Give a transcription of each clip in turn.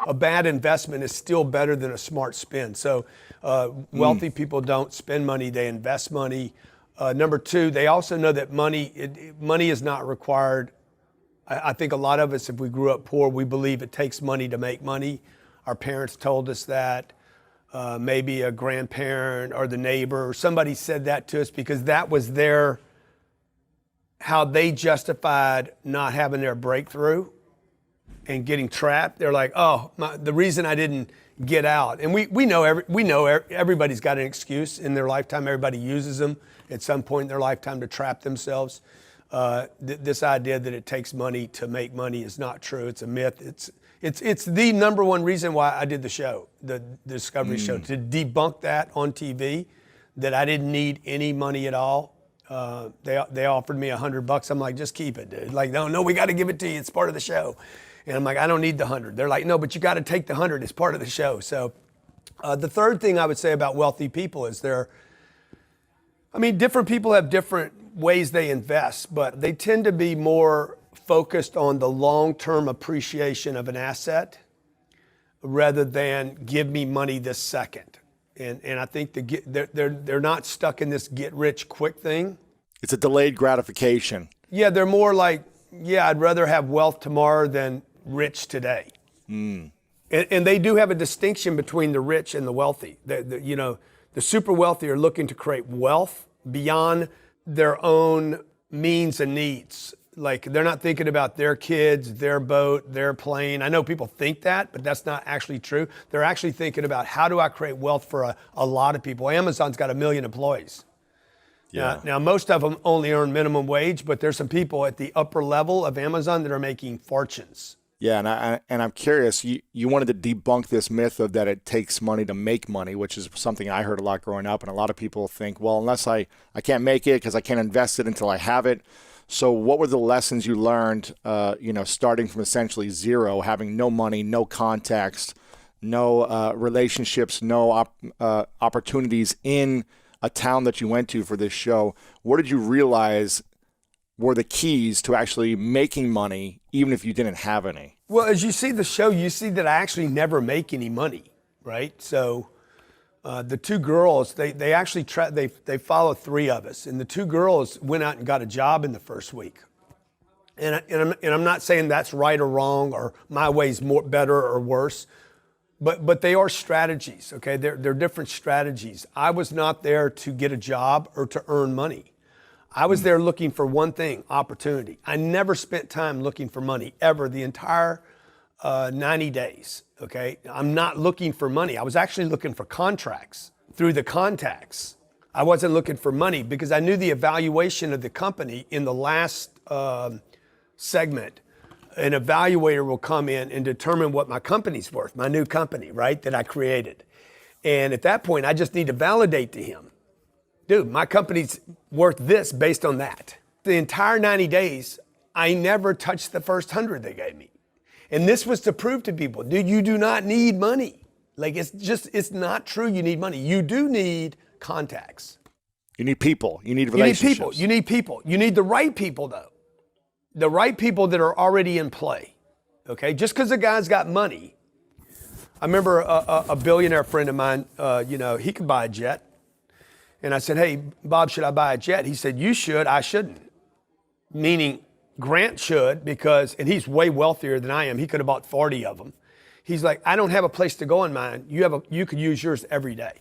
a bad investment is still better than a smart spend. So wealthy people don't spend money, they invest money. Number two, they also know that money is not required. I think a lot of us, if we grew up poor, we believe it takes money to make money. Our parents told us that. Maybe a grandparent or the neighbor or somebody said that to us because that was how they justified not having their breakthrough and getting trapped. They're like, oh, the reason I didn't get out. And we know everybody's got an excuse in their lifetime. Everybody uses them at some point in their lifetime to trap themselves. This idea that it takes money to make money is not true. It's a myth. It's the number one reason why I did the show, the Discovery Show, to debunk that on TV, that I didn't need any money at all. They offered me $100. I'm like, just keep it, dude. Like, no, we got to give it to you. It's part of the show. And I'm like, I don't need the 100. They're like, no, but you got to take the 100. It's part of the show. So the third thing I would say about wealthy people is different people have different ways they invest, but they tend to be more focused on the long-term appreciation of an asset rather than give me money this second. And I think they're not stuck in this get rich quick thing. It's a delayed gratification. Yeah, they're more like, I'd rather have wealth tomorrow than rich today. And they do have a distinction between the rich and the wealthy. The super wealthy are looking to create wealth beyond their own means and needs. Like, they're not thinking about their kids, their boat, their plane. I know people think that, but that's not actually true. They're actually thinking about, how do I create wealth for a lot of people? Amazon's got 1 million employees. Yeah. Now, most of them only earn minimum wage, but there's some people at the upper level of Amazon that are making fortunes. Yeah, and I'm curious, you wanted to debunk this myth of that it takes money to make money, which is something I heard a lot growing up, and a lot of people think, well, unless I can't make it because I can't invest it until I have it. So what were the lessons you learned, starting from essentially zero, having no money, no context, no relationships, no opportunities in a town that you went to for this show? What did you realize were the keys to actually making money, even if you didn't have any? Well, as you see the show, you see that I actually never make any money, right? So the two girls, they actually they follow 3 of us, and the 2 girls went out and got a job in the first week. And I'm not saying that's right or wrong, or my way's better or worse, but they are strategies. Okay, they're different strategies. I was not there to get a job or to earn money. I was there looking for one thing: opportunity. I never spent time looking for money ever, the entire 90 days. Okay, I'm not looking for money. I was actually looking for contracts through the contacts. I wasn't looking for money because I knew the evaluation of the company in the last segment. An evaluator will come in and determine what my company's worth, my new company, right, that I created. And at that point, I just need to validate to him, dude, my company's worth this based on that. The entire 90 days, I never touched the first 100 they gave me. And this was to prove to people, dude, you do not need money. Like, it's not true you need money. You do need contacts. You need people. You need relationships. You need people. You need the right people, though. The right people that are already in play. Okay? Just because a guy's got money. I remember a billionaire friend of mine, he could buy a jet. And I said, hey, Bob, should I buy a jet? He said, you should, I shouldn't. Meaning, Grant should, and he's way wealthier than I am. He could have bought 40 of them. He's like, I don't have a place to go in mine. You could use yours every day.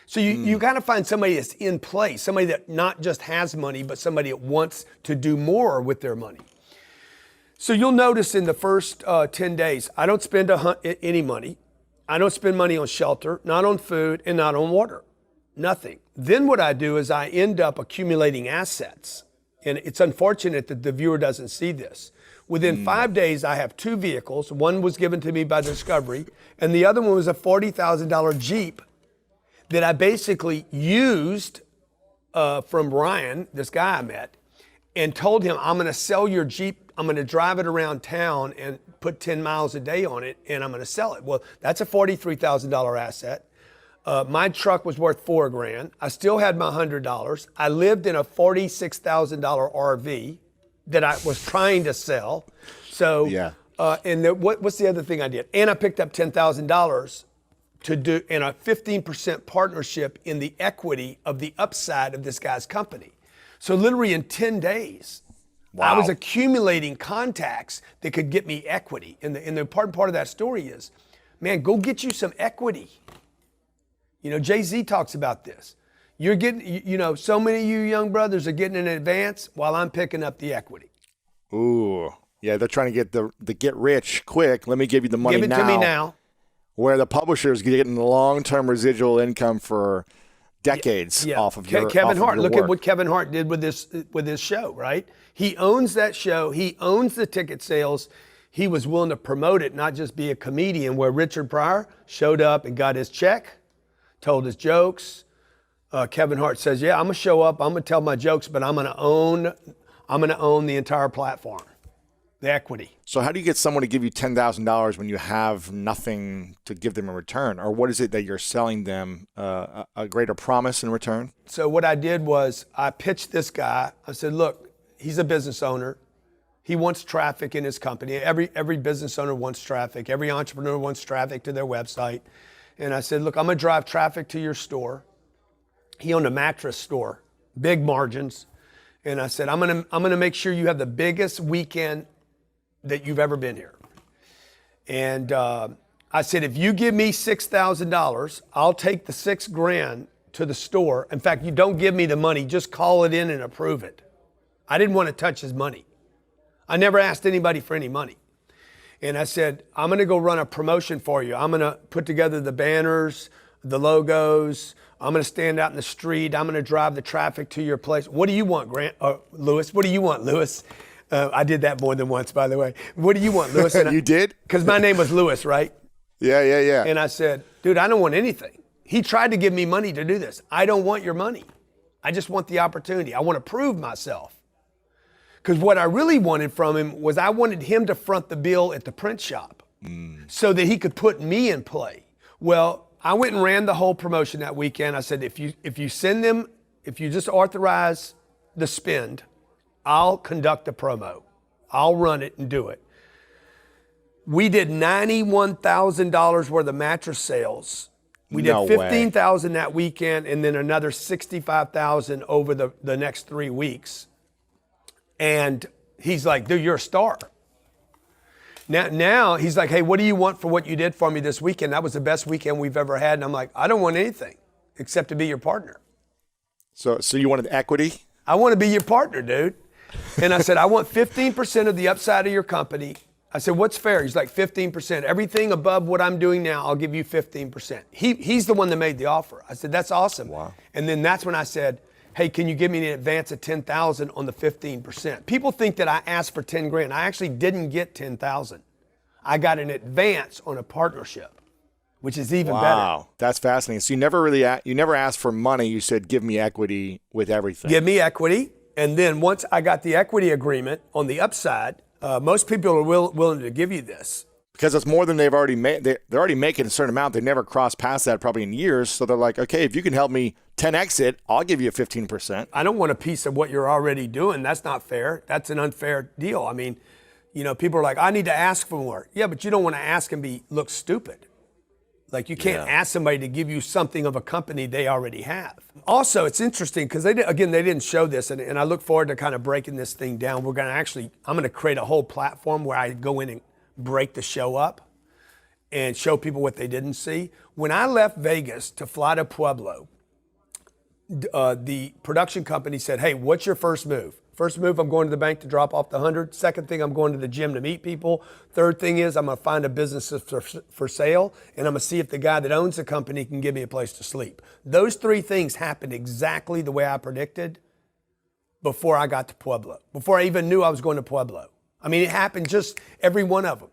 So you got to find somebody that's in place, somebody that not just has money, but somebody that wants to do more with their money. So you'll notice in the first 10 days, I don't spend any money. I don't spend money on shelter, not on food, and not on water. Nothing. Then what I do is I end up accumulating assets. And it's unfortunate that the viewer doesn't see this. Within 5 days, I have 2 vehicles. One was given to me by Discovery, and the other one was a $40,000 Jeep that I basically used from Ryan, this guy I met, and told him, I'm going to sell your Jeep. I'm going to drive it around town and put 10 miles a day on it, and I'm going to sell it. Well, that's a $43,000 asset. My truck was worth $4,000. I still had my $100. I lived in a $46,000 RV that I was trying to sell. So What's the other thing I did? And I picked up $10,000 to do in a 15% partnership in the equity of the upside of this guy's company. So literally in 10 days, I was accumulating contacts that could get me equity. And the important part of that story is, man, go get you some equity. Jay-Z talks about this. You're getting, so many of you young brothers are getting an advance while I'm picking up the equity. Ooh, yeah, they're trying to get the get rich quick. Let me give you the money now. Give it to me now. Where the publisher's getting long-term residual income for decades off of your Kevin Hart. Look work. at what Kevin Hart did with this show, right? He owns that show. He owns the ticket sales. He was willing to promote it, not just be a comedian. Where Richard Pryor showed up and got his check, told his jokes. Kevin Hart says, "Yeah, I'm gonna show up. I'm gonna tell my jokes, but I'm gonna own the entire platform, the equity." So how do you get someone to give you $10,000 when you have nothing to give them in return? Or what is it that you're selling them, a greater promise in return? So what I did was I pitched this guy. I said, look, he's a business owner. He wants traffic in his company. Every business owner wants traffic. Every entrepreneur wants traffic to their website. And I said, look, I'm gonna drive traffic to your store. He owned a mattress store, big margins. And I said, I'm gonna make sure you have the biggest weekend that you've ever been here. And I said, if you give me $6,000, I'll take the $6,000 to the store. In fact, you don't give me the money, just call it in and approve it. I didn't want to touch his money. I never asked anybody for any money. And I said, I'm gonna go run a promotion for you. I'm gonna put together the banners, the logos. I'm gonna stand out in the street. I'm gonna drive the traffic to your place. What do you want, Lewis? What do you want, Lewis? I did that more than once, by the way. What do you want, Lewis? You did? Because my name was Lewis, right? Yeah. And I said, dude, I don't want anything. He tried to give me money to do this. I don't want your money. I just want the opportunity. I want to prove myself. Because what I really wanted from him was I wanted him to front the bill at the print shop so that he could put me in play. Well, I went and ran the whole promotion that weekend. I said, if you send them, if you just authorize the spend, I'll conduct the promo. I'll run it and do it. We did $91,000 worth of mattress sales. We did $15,000 that weekend and then another $65,000 over the next 3 weeks. And he's like, dude, you're a star. Now he's like, hey, what do you want for what you did for me this weekend? That was the best weekend we've ever had. And I'm like, I don't want anything except to be your partner. So you wanted equity? I want to be your partner, dude. And I said, I want 15% of the upside of your company. I said, what's fair? He's like, 15%. Everything above what I'm doing now, I'll give you 15%. He's the one that made the offer. I said, that's awesome. Wow. And then that's when I said, hey, can you give me an advance of $10,000 on the 15%? People think that I asked for $10,000. I actually didn't get $10,000. I got an advance on a partnership, which is even better. Wow, that's fascinating. So you never asked for money. You said, give me equity with everything. Give me equity. And then once I got the equity agreement on the upside, most people are willing to give you this. Because it's more than they've already made. They're already making a certain amount. They never crossed past that probably in years. So they're like, okay, if you can help me 10x it, I'll give you a 15%. I don't want a piece of what you're already doing. That's not fair. That's an unfair deal. I mean, people are like, I need to ask for more. Yeah, but you don't want to ask and look stupid. Like you can't ask somebody to give you something of a company they already have. Also, it's interesting because they didn't show this, and I look forward to kind of breaking this thing down. I'm going to create a whole platform where I go in and break the show up and show people what they didn't see. When I left Vegas to fly to Pueblo, the production company said, hey, what's your first move? First move, I'm going to the bank to drop off the 100. Second thing, I'm going to the gym to meet people. Third thing is I'm going to find a business for sale, and I'm going to see if the guy that owns the company can give me a place to sleep. Those three things happened exactly the way I predicted before I got to Pueblo, before I even knew I was going to Pueblo. I mean, it happened just every one of them.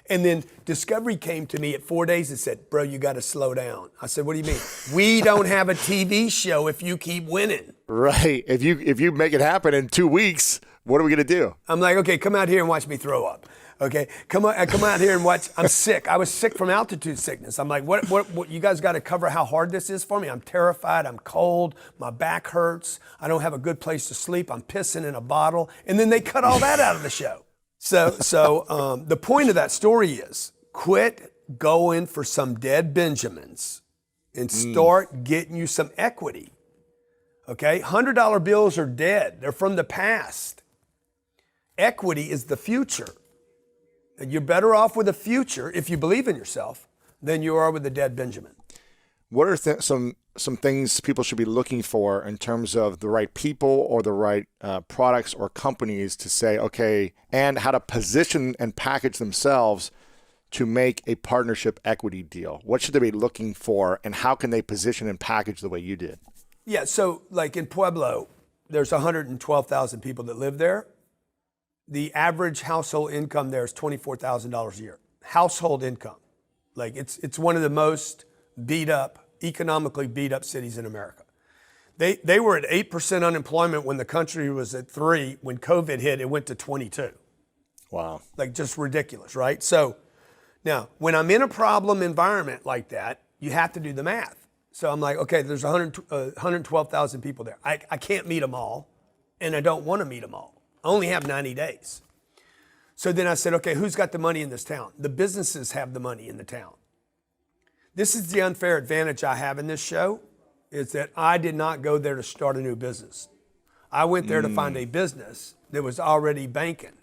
And then Discovery came to me at 4 days and said, bro, you got to slow down. I said, what do you mean? We don't have a TV show if you keep winning. Right. If you make it happen in 2 weeks, what are we going to do? I'm like, okay, come out here and watch me throw up. Okay, come out here and watch. I'm sick. I was sick from altitude sickness. I'm like, what you guys got to cover how hard this is for me. I'm terrified. I'm cold. My back hurts. I don't have a good place to sleep. I'm pissing in a bottle. And then they cut all that out of the show. So the point of that story is quit going for some dead Benjamins and start getting you some equity. Okay, $100 bills are dead. They're from the past. Equity is the future. And you're better off with a future if you believe in yourself than you are with a dead Benjamin. What are some things people should be looking for in terms of the right people or the right products or companies to say, okay, and how to position and package themselves to make a partnership equity deal? What should they be looking for, and how can they position and package the way you did? Yeah, so like in Pueblo, there's 112,000 people that live there. The average household income there is $24,000 a year. Household income. Like it's one of the most beat up, economically beat up cities in America. They were at 8% unemployment when the country was at 3%. When COVID hit, it went to 22%. Wow. Like just ridiculous, right? So now, when I'm in a problem environment like that, you have to do the math. So I'm like, okay, there's 112,000 people there. I can't meet them all, and I don't want to meet them all. I only have 90 days. So then I said, okay, who's got the money in this town? The businesses have the money in the town. This is the unfair advantage I have in this show, is that I did not go there to start a new business. I went there to find a business that was already banking.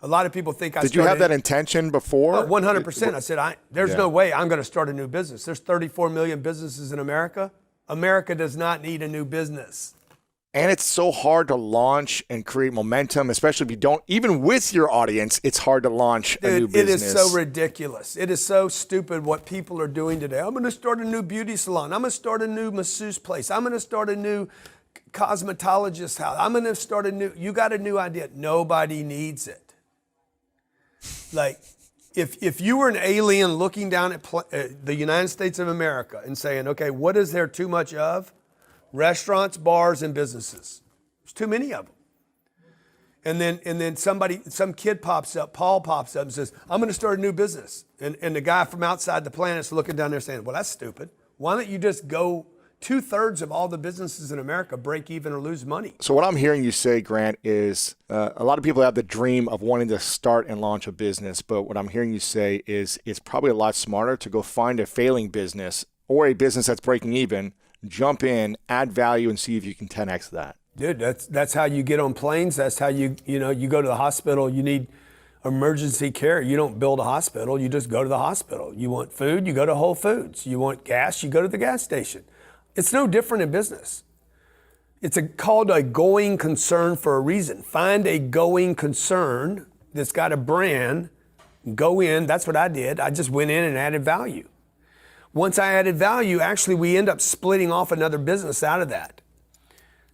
A lot of people think I started. Did you have that intention before? Oh, 100%. I said, there's no way I'm going to start a new business. There's 34 million businesses in America. America does not need a new business. And it's so hard to launch and create momentum, especially if you don't, even with your audience, it's hard to launch a new business. It is so ridiculous. It is so stupid what people are doing today. I'm going to start a new beauty salon. I'm going to start a new masseuse place. I'm going to start a new cosmetologist house. I'm going to start you got a new idea. Nobody needs it. Like, if you were an alien looking down at the United States of America and saying, okay, what is there too much of? Restaurants, bars, and businesses. There's too many of them. And then some kid pops up, Paul pops up and says, I'm going to start a new business. And the guy from outside the planet's looking down there saying, well, that's stupid. Why don't you just go 2/3 of all the businesses in America break even or lose money? So what I'm hearing you say, Grant, is a lot of people have the dream of wanting to start and launch a business. But what I'm hearing you say is it's probably a lot smarter to go find a failing business or a business that's breaking even, jump in, add value, and see if you can 10x that. Dude, that's how you get on planes. That's how you go to the hospital. You need emergency care. You don't build a hospital. You just go to the hospital. You want food, you go to Whole Foods. You want gas, you go to the gas station. It's no different in business. It's called a going concern for a reason. Find a going concern that's got a brand, go in. That's what I did. I just went in and added value. Once I added value, actually, we end up splitting off another business out of that.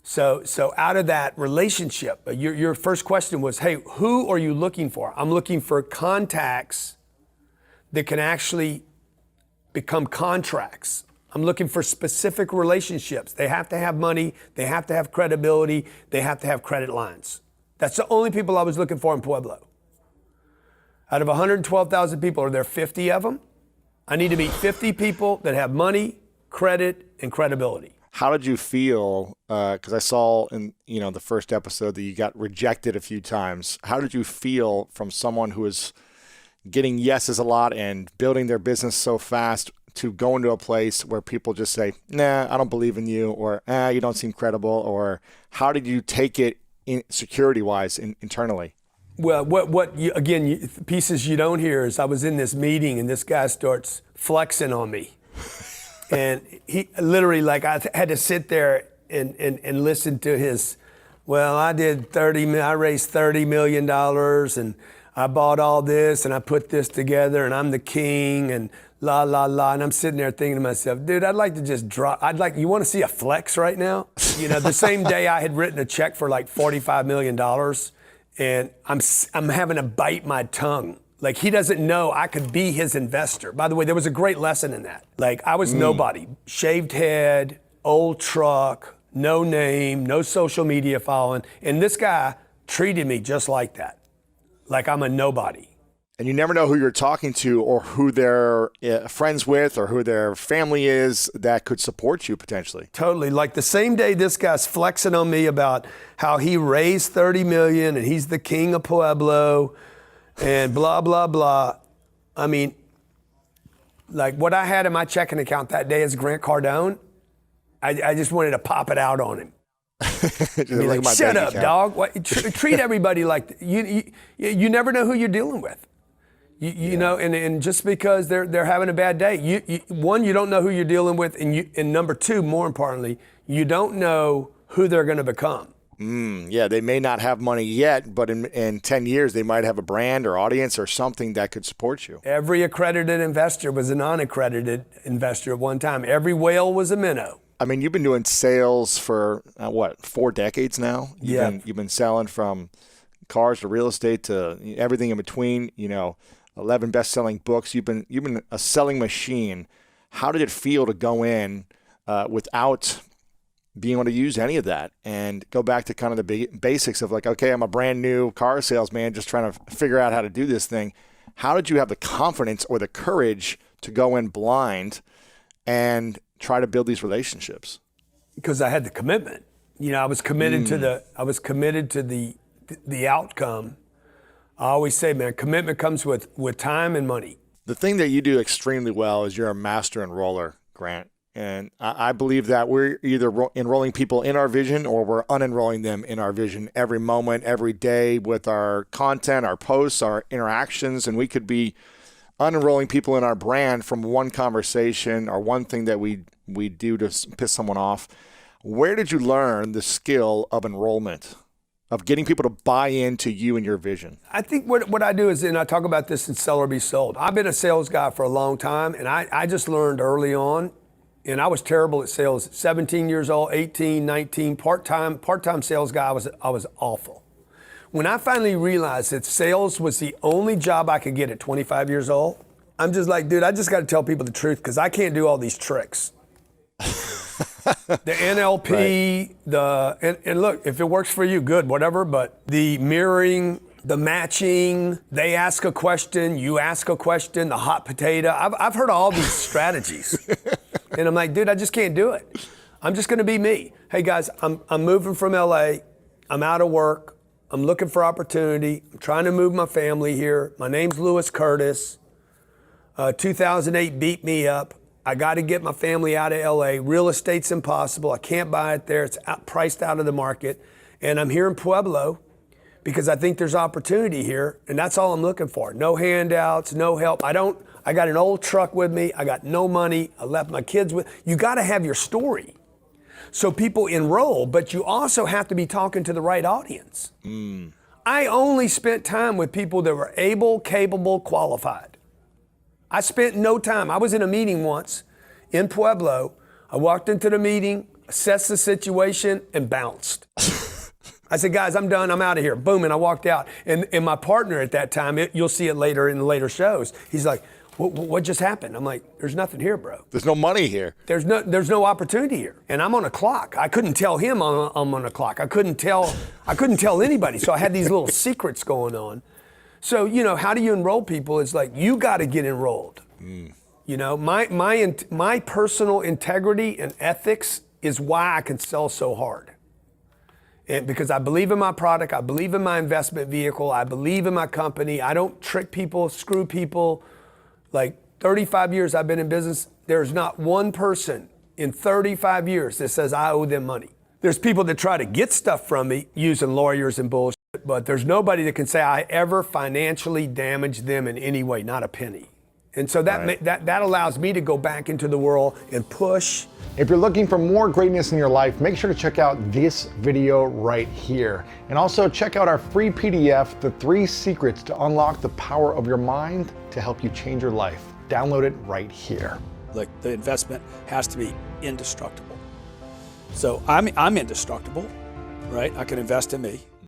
So out of that relationship, your first question was, hey, who are you looking for? I'm looking for contacts that can actually become contracts. I'm looking for specific relationships. They have to have money. They have to have credibility. They have to have credit lines. That's the only people I was looking for in Pueblo. Out of 112,000 people, are there 50 of them? I need to meet 50 people that have money, credit, and credibility. How did you feel? Because I saw in the first episode that you got rejected a few times. How did you feel from someone who is getting yeses a lot and building their business so fast to go into a place where people just say, nah, I don't believe in you, or you don't seem credible? Or how did you take it security-wise internally? Well, pieces you don't hear is I was in this meeting and this guy starts flexing on me. And he literally, I had to sit there and listen to his, well, I raised $30 million and I bought all this and I put this together and I'm the king and la, la, la. And I'm sitting there thinking to myself, dude, I'd like to just drop, you want to see a flex right now? The same day I had written a check for like $45 million and I'm having to bite my tongue. Like, he doesn't know I could be his investor. By the way, there was a great lesson in that. Like, I was nobody. Shaved head, old truck, no name, no social media following. And this guy treated me just like that. Like I'm a nobody. And you never know who you're talking to or who they're friends with or who their family is that could support you potentially. Totally. Like the same day this guy's flexing on me about how he raised 30 million and he's the king of Pueblo and blah, blah, blah. I mean, like what I had in my checking account that day as Grant Cardone, I just wanted to pop it out on him. Like, shut up, dog. Treat everybody like you never know who you're dealing with. You know, and just because they're having a bad day, one, you don't know who you're dealing with, and number two, more importantly, you don't know who they're going to become. Yeah, they may not have money yet, but in 10 years, they might have a brand or audience or something that could support you. Every accredited investor was a non-accredited investor at one time. Every whale was a minnow. I mean, you've been doing sales for, 4 decades now? You've been selling from cars to real estate to everything in between, 11 best-selling books. You've been a selling machine. How did it feel to go in without being able to use any of that and go back to kind of the basics of like, okay, I'm a brand new car salesman just trying to figure out how to do this thing. How did you have the confidence or the courage to go in blind and try to build these relationships? Because I had the commitment. I was committed to the outcome. I always say, man, commitment comes with time and money. The thing that you do extremely well is you're a master enroller, Grant. And I believe that we're either enrolling people in our vision or we're unenrolling them in our vision every moment, every day with our content, our posts, our interactions. And we could be unenrolling people in our brand from one conversation or one thing that we do to piss someone off. Where did you learn the skill of enrollment, of getting people to buy into you and your vision? I think what I do is, and I talk about this in Sell or Be Sold. I've been a sales guy for a long time, and I just learned early on, and I was terrible at sales. 17 years old, 18, 19, part-time sales guy, I was awful. When I finally realized that sales was the only job I could get at 25 years old, I'm just like, dude, I just got to tell people the truth because I can't do all these tricks. The NLP, right. And look, if it works for you, good, whatever, but the mirroring, the matching, they ask a question, you ask a question, the hot potato. I've heard all these strategies. And I'm like, dude, I just can't do it. I'm just going to be me. Hey, guys, I'm moving from LA. I'm out of work. I'm looking for opportunity. I'm trying to move my family here. My name's Lewis Curtis. 2008 beat me up. I got to get my family out of LA. Real estate's impossible. I can't buy it there. It's priced out of the market. And I'm here in Pueblo because I think there's opportunity here. And that's all I'm looking for. No handouts, no help. I got an old truck with me. I got no money. I left my kids with. You got to have your story. So people enroll, but you also have to be talking to the right audience. I only spent time with people that were able, capable, qualified. I spent no time. I was in a meeting once in Pueblo. I walked into the meeting, assessed the situation, and bounced. I said, guys, I'm done. I'm out of here. Boom, and I walked out. And my partner at that time, you'll see it later in the later shows, he's like, what just happened? I'm like, there's nothing here, bro. There's no money here. There's no opportunity here. And I'm on a clock. I couldn't tell him I'm on a clock. I couldn't tell anybody. So I had these little secrets going on. So, how do you enroll people? It's like, you got to get enrolled. My personal integrity and ethics is why I can sell so hard. And because I believe in my product, I believe in my investment vehicle, I believe in my company. I don't trick people, screw people. Like 35 years I've been in business, there's not one person in 35 years that says I owe them money. There's people that try to get stuff from me using lawyers and bullshit, but there's nobody that can say I ever financially damaged them in any way, not a penny. And so that allows me to go back into the world and push. If you're looking for more greatness in your life, make sure to check out this video right here. And also check out our free PDF, The 3 Secrets to Unlock the Power of Your Mind to help you change your life. Download it right here. Look, the investment has to be indestructible. So I'm indestructible, right? I can invest in me.